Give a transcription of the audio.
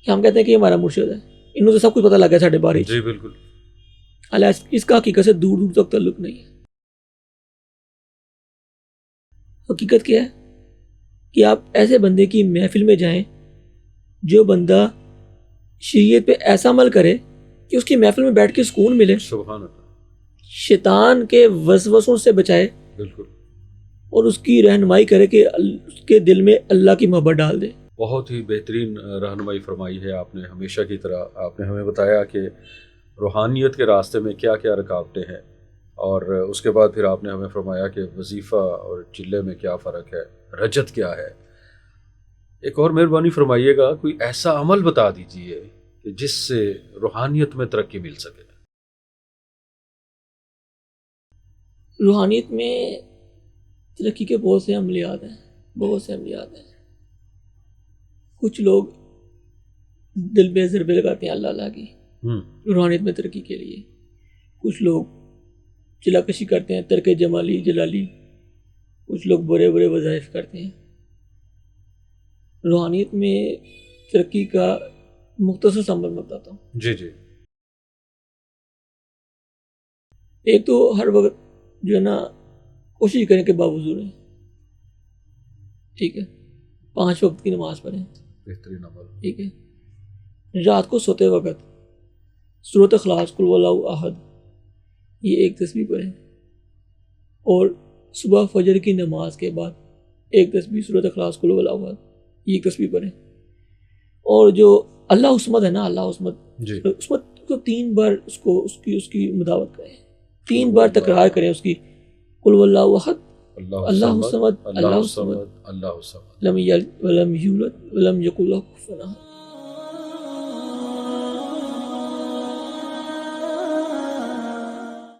کہ ہم کہتے ہیں کہ یہ ہمارا مرشد ہے, انہوں سے سب کچھ پتہ لگ گیا ساڈے بارے. جی بالکل. حالانکہ اس کا حقیقت سے دور دور تک تعلق نہیں ہے. حقیقت کیا ہے کہ آپ ایسے بندے کی محفل میں جائیں جو بندہ شریعت پہ ایسا عمل کرے کہ اس کی محفل میں بیٹھ کے سکون ملے, سبحان اللہ. شیطان کے وسوسوں سے بچائے, بالکل. اور اس کی رہنمائی کرے کہ اس کے دل میں اللہ کی محبت ڈال دے. بہت ہی بہترین رہنمائی فرمائی ہے آپ نے. ہمیشہ کی طرح آپ نے ہمیں بتایا کہ روحانیت کے راستے میں کیا کیا رکاوٹیں ہیں, اور اس کے بعد پھر آپ نے ہمیں فرمایا کہ وظیفہ اور چلے میں کیا فرق ہے, رجت کیا ہے. ایک اور مہربانی فرمائیے گا, کوئی ایسا عمل بتا دیجئے کہ جس سے روحانیت میں ترقی مل سکے. روحانیت میں ترقی کے بہت سے عملیات ہیں, بہت سے عملیات ہیں. کچھ لوگ دل پہ ضربے لگاتے ہیں اللہ اللہ کی روحانیت میں ترقی کے لیے. کچھ لوگ چلا کشی کرتے ہیں ترک جمالی جلالی. کچھ لوگ برے برے وظائف کرتے ہیں. روحانیت میں ترقی کا مختصر سا عمل میں بتاتا ہوں. جی جی. ایک تو ہر وقت جو ہے نا کوشش کریں کہ باوضو رہیں, ٹھیک ہے, 5 وقت کی نماز پڑھیں, بہترین عمل. ٹھیک ہے. رات کو سوتے وقت سورۃ اخلاص قل هو اللہ احد یہ ایک تسبیح پڑھیں, اور صبح فجر کی نماز کے بعد ایک تسبیح سورۃ اخلاص قل هو اللہ احد یہ ایک تسبیح پڑھیں. اور جو اللہ الصمد ہے نا, اللہ الصمد, جی. اس کو 3 بار اس کی مداوت کریں, 3 بار تکرار کریں اس کی. قل هو اللہ احد اللہ الصمد اللہ الصمد اللہ الصمد لم یلد ولم یولد ولم یکن لہ کفوا احد.